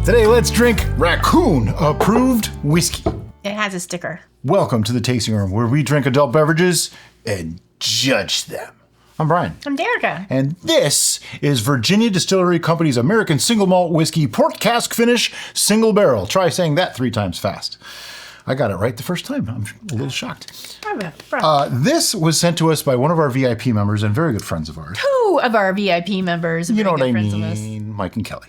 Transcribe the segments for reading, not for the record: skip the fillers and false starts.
Today, let's drink Raccoon approved whiskey. It has a sticker. Welcome to the tasting room where we drink adult beverages and judge them. I'm Brian. I'm Derica. And this is Virginia Distillery Company's American Single Malt Whiskey Port Cask Finish Single Barrel. Try saying that 3 times fast. I got it right the first time. I'm a little shocked. This was sent to us by one of our VIP members and very good friends of ours. 2 of our VIP members. You know what I mean, Mike and Kelly.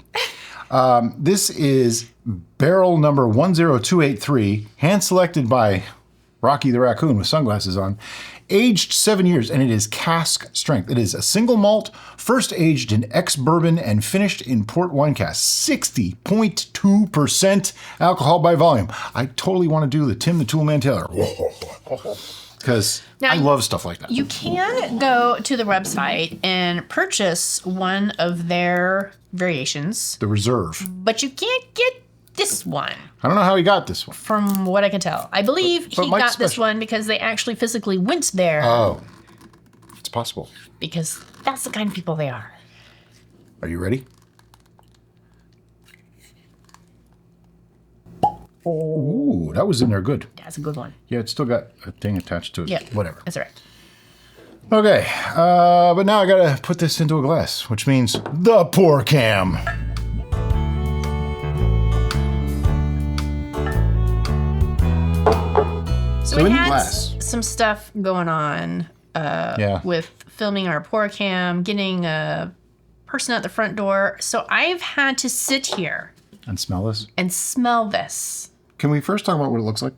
This is barrel number 10283, hand-selected by Rocky the Raccoon with sunglasses on, aged 7 years, and it is cask strength. It is a single malt, first aged in ex-bourbon and finished in port wine cask. 60.2% alcohol by volume. I totally want to do the Tim the Toolman Taylor. Because I love stuff like that. You can go to the website and purchase one of their variations. The Reserve. But you can't get this one. I don't know how he got this one. From what I can tell. I believe he got this one because they actually physically went there. Oh, it's possible. Because that's the kind of people they are. Are you ready? Ooh, that was in there good. That's a good one. Yeah, it's still got a thing attached to it. Yeah. Whatever. That's all right. Okay, but now I gotta put this into a glass, which means the pour cam. So we had glass. some stuff going on with filming our pour cam, getting a person at the front door. So I've had to sit here And smell this. and smell this. Can we first talk about what it looks like?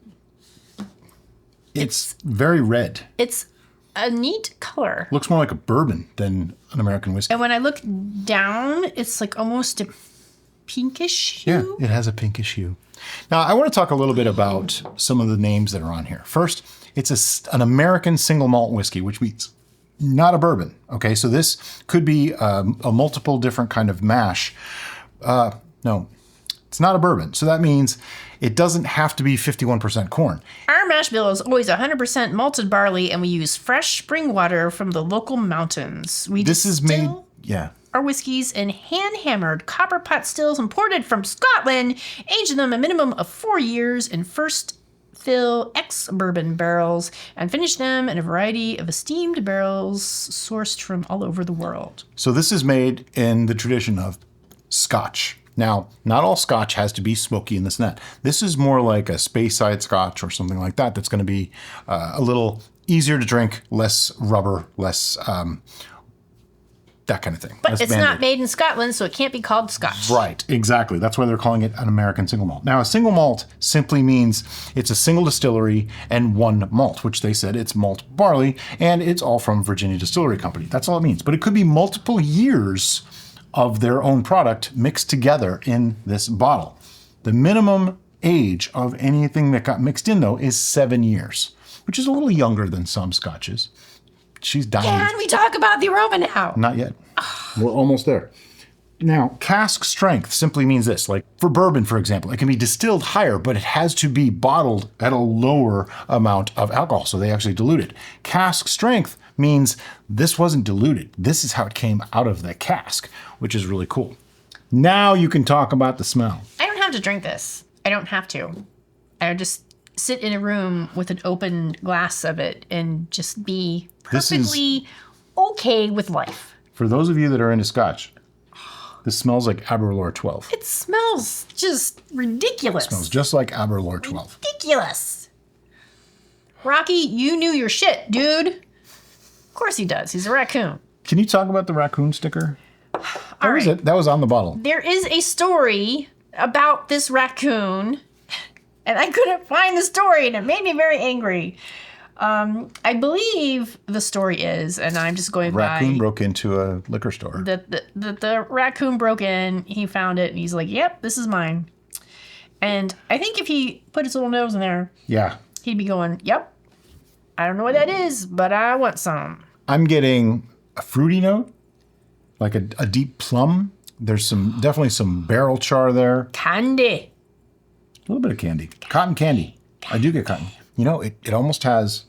It's very red. It's a neat color. Looks more like a bourbon than an American whiskey. And when I look down, it's like almost a pinkish hue. Yeah, it has a pinkish hue. Now, I want to talk a little bit about some of the names that are on here. First, it's an American single malt whiskey, which means not a bourbon. Okay, so this could be a multiple different kind of mash. No, it's not a bourbon. So that means it doesn't have to be 51% corn. Our mash bill is always 100% malted barley, and we use fresh spring water from the local mountains. This is made, yeah. Our whiskeys in hand-hammered copper pot stills imported from Scotland, aging them a minimum of 4 years in first fill ex-bourbon barrels, and finish them in a variety of esteemed barrels sourced from all over the world. So this is made in the tradition of Scotch. Now, not all Scotch has to be smoky and this and that. This is more like a Speyside Scotch or something like that. That's going to be a little easier to drink, less rubber, less that kind of thing. But it's not made in Scotland, so it can't be called Scotch. Right, exactly. That's why they're calling it an American single malt. Now, a single malt simply means it's a single distillery and one malt, which they said it's malt barley, and it's all from Virginia Distillery Company. That's all it means. But it could be multiple years of their own product mixed together in this bottle. The minimum age of anything that got mixed in, though, is 7 years, which is a little younger than some Scotches. She's dying. Can we talk about the aroma now? Not yet. We're almost there. Now, cask strength simply means this. Like for bourbon, for example, it can be distilled higher, but it has to be bottled at a lower amount of alcohol, so they actually dilute it. Cask strength means this wasn't diluted. This is how it came out of the cask, which is really cool. Now you can talk about the smell. I don't have to drink this. I don't have to. I would just sit in a room with an open glass of it and just be perfectly okay with life. For those of you that are into Scotch, this smells like Aberlour 12. It smells just ridiculous. It smells just like Aberlour 12. Ridiculous. Rocky, you knew your shit, dude. Of course he does. He's a raccoon. Can you talk about the raccoon sticker? Where was it? That was on the bottle. There is a story about this raccoon, and I couldn't find the story, and it made me very angry. I believe the story is, and I'm just going Raccoon broke into a liquor store. The raccoon broke in, he found it, and he's like, yep, this is mine. And I think if he put his little nose in there, he'd be going, yep, I don't know what that is, but I want some. I'm getting a fruity note, like a deep plum. There's definitely some barrel char there. Candy. A little bit of candy. Cotton candy. I do get cotton. You know, it almost has...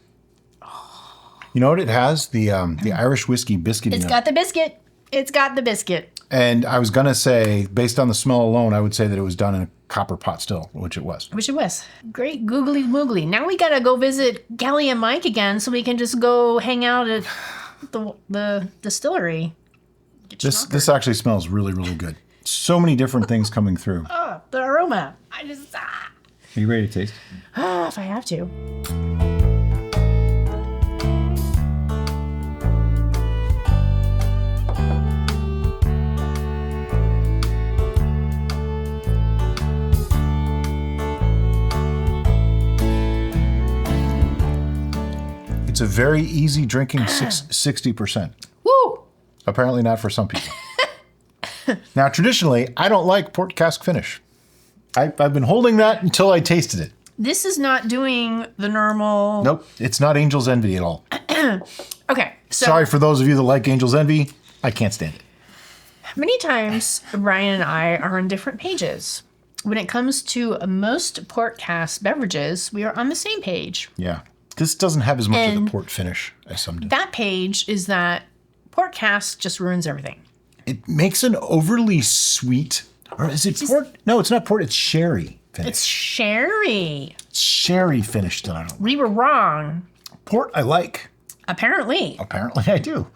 You know what it has? The Irish whiskey biscuit. It's got the biscuit. It's got the biscuit. And I was going to say, based on the smell alone, I would say that it was done in a copper pot still, which it was. Which it was. Great googly moogly. Now we gotta go visit Kelly and Mike again so we can just go hang out at the distillery. This actually smells really, really good. So many different things coming through. Oh, the aroma. Are you ready to taste? If I have to. It's a very easy drinking 60%. Woo! Apparently not for some people. Now, traditionally, I don't like port cask finish. I've been holding that until I tasted it. This is not doing the normal... Nope, it's not Angel's Envy at all. Okay, so... Sorry for those of you that like Angel's Envy. I can't stand it. Many times, Ryan and I are on different pages. When it comes to most port cask beverages, we are on the same page. Yeah. This doesn't have as much of the port finish as some do. That page is that port cask just ruins everything. It makes an overly sweet, or is it port? No, it's not port. It's sherry finish. It's sherry. Sherry finish that I don't like. We were wrong. Port I like. Apparently. Apparently I do.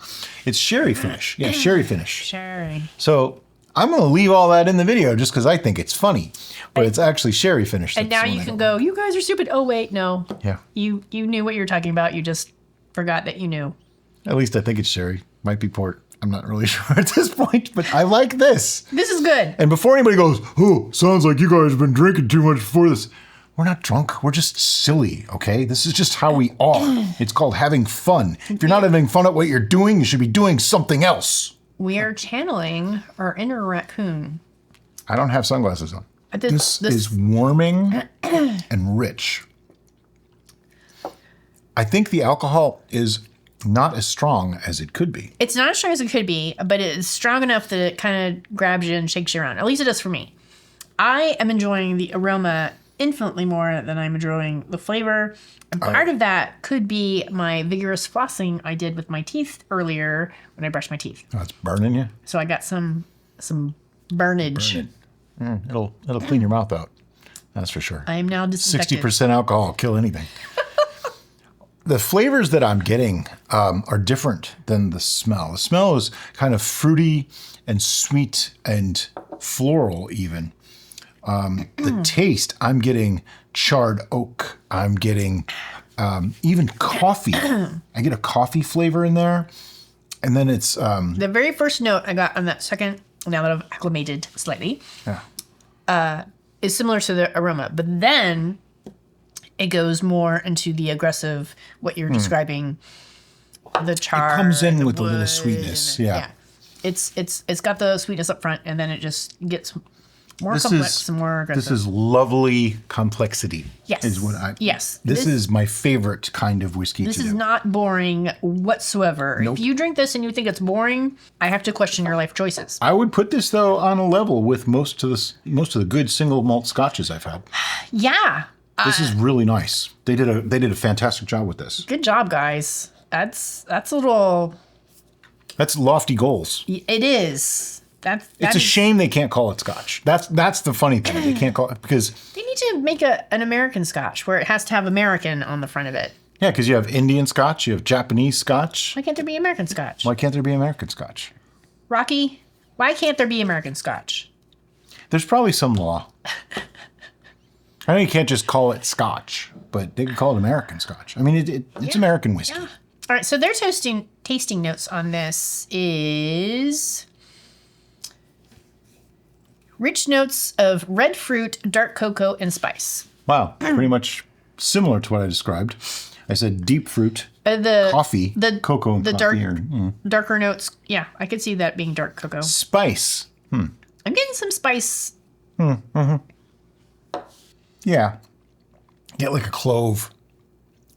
It's sherry finish. Yeah, sherry finish. Sherry. So I'm going to leave all that in the video just because I think it's funny. But it's actually sherry finish. And now you can go, you guys are stupid. Oh, wait, no. Yeah. You knew what you were talking about. You just forgot that you knew. At least I think it's sherry. Might be port. I'm not really sure at this point, but I like this. This is good. And before anybody goes, oh, sounds like you guys have been drinking too much before this. We're not drunk. We're just silly, okay? This is just how we are. It's called having fun. If you're not having fun at what you're doing, you should be doing something else. We are channeling our inner raccoon. I don't have sunglasses on. This is Mm. warming and rich. I think the alcohol is not as strong as it could be. It's not as strong as it could be, but it's strong enough that it kind of grabs you and shakes you around. At least it does for me. I am enjoying the aroma infinitely more than I'm enjoying the flavor. And part of that could be my vigorous flossing I did with my teeth earlier when I brushed my teeth. Oh, it's burning you? So I got some burnage. It'll clean your mouth out. That's for sure. I am now disinfected. 60% alcohol, kill anything. The flavors that I'm getting are different than the smell. The smell is kind of fruity and sweet and floral even. The taste, I'm getting charred oak. I'm getting even coffee. I get a coffee flavor in there. And then it's... the very first note I got on that second, now that I've acclimated slightly, is similar to the aroma. But then it goes more into the aggressive, what you're describing, the char. It comes in with a wood, little sweetness, yeah. It's got the sweetness up front, and then it just gets more complex and more aggressive. This is lovely complexity. Yes. Is what I. Yes. This is my favorite kind of whiskey. This to is do. not boring whatsoever. Nope. If you drink this and you think it's boring, I have to question your life choices. I would put this though on a level with most of the good single malt scotches I've had. Yeah. This is really nice. They did a fantastic job with this. Good job, guys. That's a little. That's lofty goals. It is. It's a shame they can't call it Scotch. That's the funny thing. They can't call it because They need to make an American Scotch where it has to have American on the front of it. yeah, because you have Indian Scotch, you have Japanese Scotch. Why can't there be American Scotch? Why can't there be American Scotch? Rocky, why can't there be American Scotch? There's probably some law. I know you can't just call it Scotch, but they can call it American Scotch. I mean, it's American whiskey. Yeah. All right, so their tasting notes on this is rich notes of red fruit, dark cocoa, and spice. Wow, pretty much similar to what I described. I said deep fruit, coffee, cocoa, and the coffee. darker notes. Yeah, I could see that being dark cocoa. Spice. I'm getting some spice. Yeah. Get like a clove,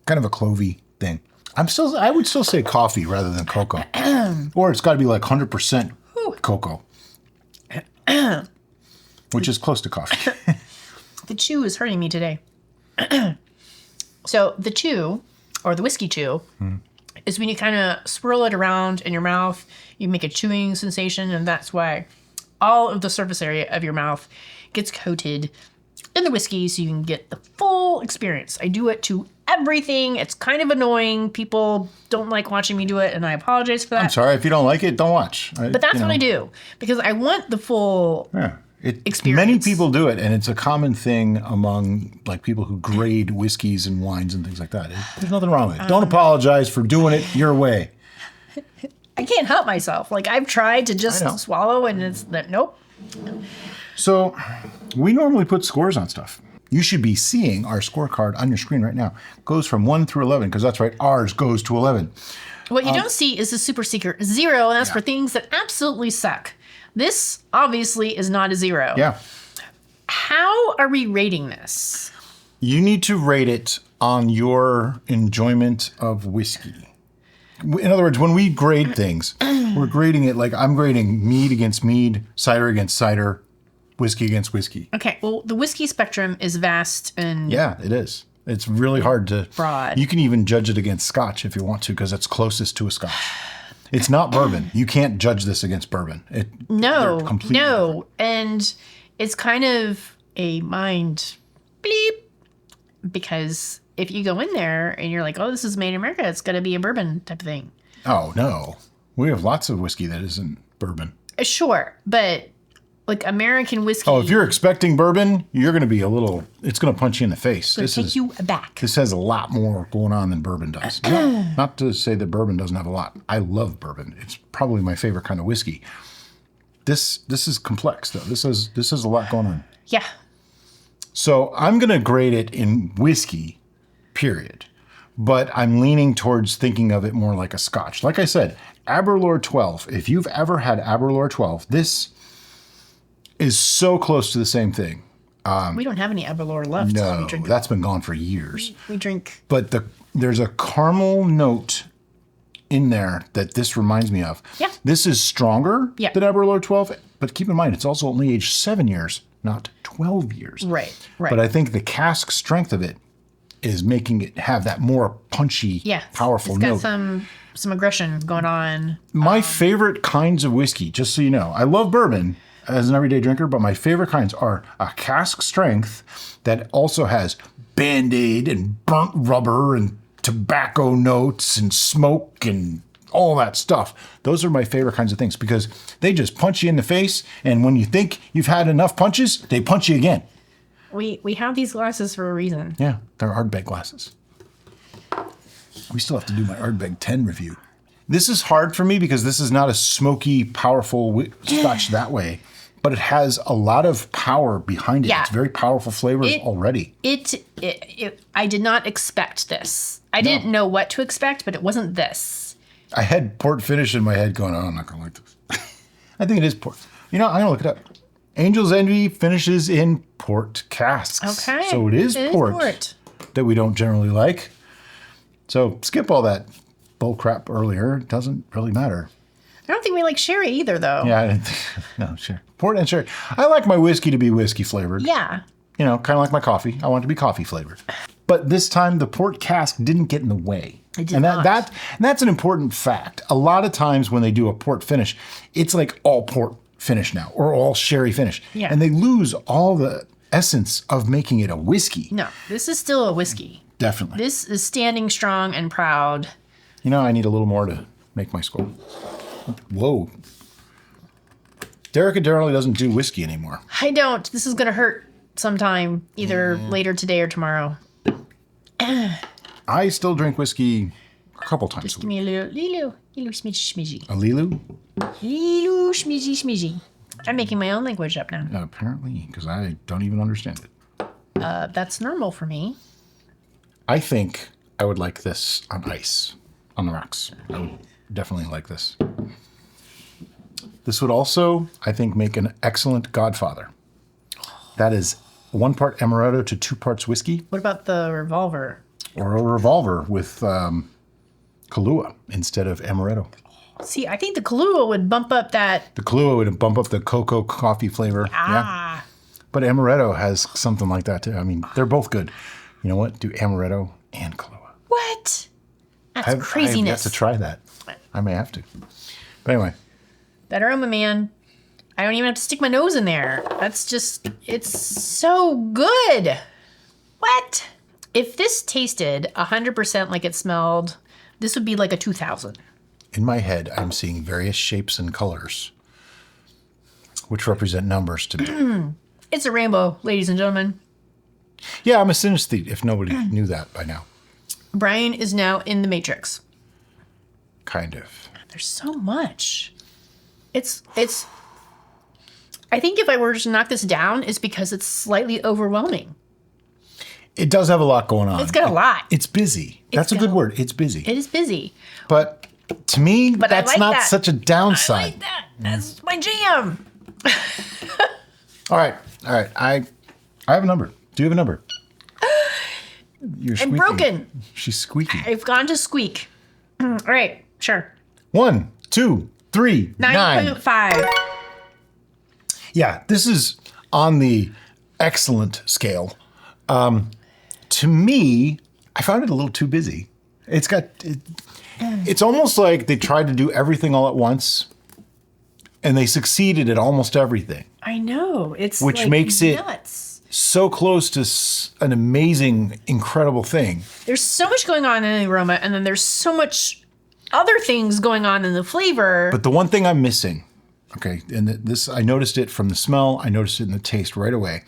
kind of a clovey thing. I would still say coffee rather than cocoa. Or it's got to be like 100% cocoa. Which is close to coffee. The chew is hurting me today. So the chew, or the whiskey chew, is when you kind of swirl it around in your mouth, you make a chewing sensation, and that's why all of the surface area of your mouth gets coated in the whiskey so you can get the full experience. I do it to everything. It's kind of annoying. People don't like watching me do it, and I apologize for that. I'm sorry. If you don't like it, don't watch. But that's what I do because I want the full experience. Many people do it, and it's a common thing among like people who grade whiskeys and wines and things like that. There's nothing wrong with it. Don't apologize for doing it your way. I can't help myself. Like I've tried to just swallow, and it's that nope. So we normally put scores on stuff. You should be seeing our scorecard on your screen right now. It goes from 1 through 11, because that's right, ours goes to 11. What you don't see is the super secret 0, and that's for things that absolutely suck. This obviously is not a 0. Yeah. How are we rating this? You need to rate it on your enjoyment of whiskey. In other words, when we grade things, we're grading it like I'm grading mead against mead, cider against cider, whiskey against whiskey. Okay, well, the whiskey spectrum is vast and... Yeah, it is. It's really hard to... broad. You can even judge it against Scotch if you want to, because it's closest to a Scotch. It's not bourbon. You can't judge this against bourbon. No. And it's kind of a mind bleep, because if you go in there and you're like, oh, this is made in America, it's going to be a bourbon type of thing. Oh, no. We have lots of whiskey that isn't bourbon. Sure, but like American whiskey... Oh, if you're expecting bourbon, you're going to be it's going to punch you in the face. It's going to take you aback. This has a lot more going on than bourbon does. Not to say that bourbon doesn't have a lot. I love bourbon. It's probably my favorite kind of whiskey. This is complex, though. This has a lot going on. Yeah. So I'm going to grade it in whiskey, period. But I'm leaning towards thinking of it more like a Scotch. Like I said, Aberlour 12. If you've ever had Aberlour 12, this is so close to the same thing. We don't have any Aberlour left. No, that's been gone for years. We drink. But there's a caramel note in there that this reminds me of. Yeah. This is stronger than Aberlour 12, but keep in mind, it's also only aged 7 years, not 12 years. Right. But I think the cask strength of it is making it have that more punchy, powerful note. It's got some aggression going on. My favorite kinds of whiskey, just so you know, I love bourbon as an everyday drinker, but my favorite kinds are a cask strength that also has Band-Aid and burnt rubber and tobacco notes and smoke and all that stuff. Those are my favorite kinds of things because they just punch you in the face, and when you think you've had enough punches, they punch you again. We have these glasses for a reason. Yeah, they're Ardbeg glasses. We still have to do my Ardbeg 10 review. This is hard for me because this is not a smoky, powerful Scotch that way, but it has a lot of power behind it. Yeah. It's very powerful flavors already. I did not expect this. I didn't know what to expect, but it wasn't this. I had port finish in my head going, oh, I'm not going to like this. I think it is port. I'm going to look it up. Angel's Envy finishes in port casks. Okay. So it is port that we don't generally like. So skip all that bull crap earlier. It doesn't really matter. I don't think we like sherry either, though. Yeah, I didn't think, no, sure. Port and sherry. I like my whiskey to be whiskey flavored. Yeah. Kind of like my coffee. I want it to be coffee flavored. But this time the port cask didn't get in the way. It did not. That's an important fact. A lot of times when they do a port finish, it's like all port finish now or all sherry finish. Yeah. And they lose all the essence of making it a whiskey. No, this is still a whiskey. Definitely. This is standing strong and proud. I need a little more to make my score. Whoa. Derek generally doesn't do whiskey anymore. I don't. This is going to hurt sometime, either later today or tomorrow. I still drink whiskey a couple times Just a give week. me a little smidgy schmidgy. A Lilu? Little schmidgy schmidgy. I'm making my own language up now. Apparently, because I don't even understand it. That's normal for me. I think I would like this on ice, on the rocks. I would definitely like this. This would also, I think, make an excellent Godfather. That is 1 part amaretto to 2 parts whiskey. What about the revolver? Or a revolver with Kahlua instead of amaretto. See, I think the Kahlua would bump up that... The Kahlua would bump up the cocoa coffee flavor. Yeah. But amaretto has something like that too. I mean, they're both good. You know what? Do amaretto and Kahlua. What? That's I have craziness. yet to try that. I may have to. But anyway. That Aroma man, I don't even have to stick my nose in there. That's just, it's so good. What? If this tasted 100% like it smelled, this would be like a 2000. In my head, I'm seeing various shapes and colors, which represent numbers to me. It's a rainbow, ladies and gentlemen. Yeah, I'm a synesthete, if nobody knew that by now. Brian is now in the Matrix. Kind of. There's so much. It's. I think if I were to knock this down, it's because it's slightly overwhelming. It does have a lot going on. It's got a lot. It's busy. That's a good word. It's busy. It is busy. But to me, But that's like not that. such a downside. I like that. That's my jam. All right. I have a number. Do you have a number? You're I'm squeaking. broken. She's squeaking. I've gone to squeak. All right, sure. 1, 2, 3, 9. 9.5. Yeah, this is on the excellent scale. To me, I found it a little too busy. It's almost like they tried to do everything all at once, and they succeeded at almost everything. I know. It's Which like makes it nuts. so close to an amazing, incredible thing. There's so much going on in the aroma, and then there's so much other things going on in the flavor. But the one thing I'm missing, okay, and this I noticed it from the smell, I noticed it in the taste right away.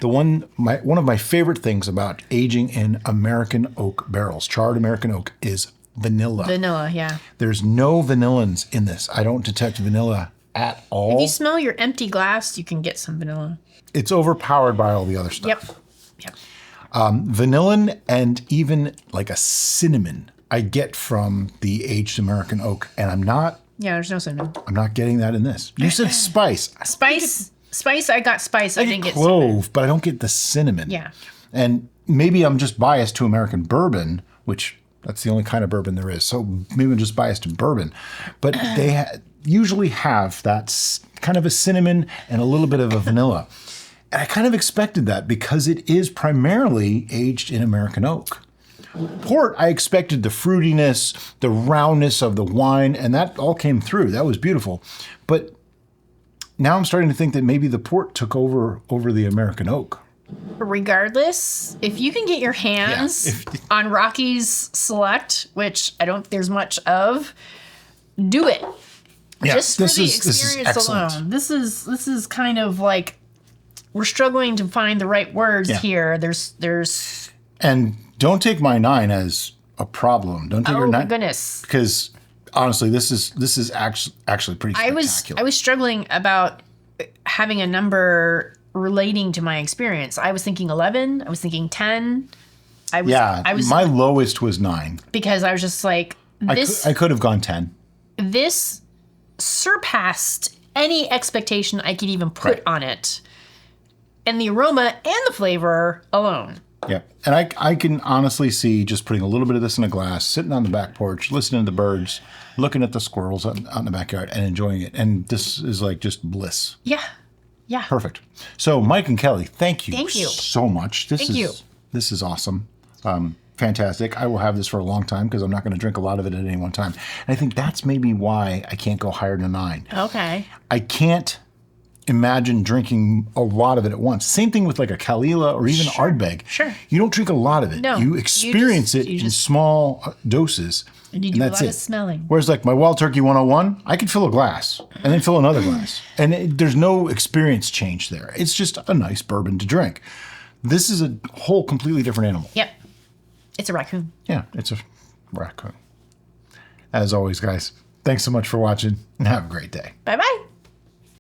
One of my favorite things about aging in American oak barrels, charred American oak, is vanilla. Vanilla, yeah. There's no vanillins in this. I don't detect vanilla at all. If you smell your empty glass, you can get some vanilla. It's overpowered by all the other stuff. Yep. Vanillin and even like a cinnamon I get from the aged American oak, and I'm not Yeah, there's no cinnamon. getting that in this. You said spice. Spice, I got spice. I didn't get cinnamon. Clove, but I don't get the cinnamon. Yeah. And maybe I'm just biased to American bourbon, which that's the only kind of bourbon there is. So maybe I'm just biased to bourbon. But they usually have that kind of a cinnamon and a little bit of a vanilla. And I kind of expected that because it is primarily aged in American oak. Port, I expected the fruitiness, the roundness of the wine, and that all came through. That was beautiful. But now I'm starting to think that maybe the port took over the American oak. Regardless, if you can get your hands on Rocky's Select, which I don't think there's much of, do it. Yeah, Just for the experience this is excellent. alone. This is kind of like we're struggling to find the right words here. There's And don't take my 9 as a problem. Don't take your 9. my goodness. Because honestly, this is actually pretty spectacular. I was struggling about having a number relating to my experience. I was thinking 11. I was thinking 10. I was my lowest was 9. because I was just like this. I could have gone 10. This surpassed any expectation I could even put on it, and the aroma and the flavor alone. Yeah, and I can honestly see just putting a little bit of this in a glass, sitting on the back porch, listening to the birds, looking at the squirrels out in the backyard, and enjoying it. And this is like just bliss. Yeah. Perfect. So, Mike and Kelly, thank you Thank you. so much. This is awesome. Fantastic. I will have this for a long time because I'm not going to drink a lot of it at any one time. And I think that's maybe why I can't go higher than a 9. Okay. I can't imagine drinking a lot of it at once. Same thing with like a Kalila or even Ardbeg. Sure. You don't drink a lot of it. No. You experience it in small doses. And you do that's a lot of smelling. Whereas like my Wild Turkey 101, I could fill a glass and then fill another glass. And there's no experience change there. It's just a nice bourbon to drink. This is a whole completely different animal. Yep. It's a raccoon. Yeah, it's a raccoon. As always, guys, thanks so much for watching and have a great day. Bye-bye.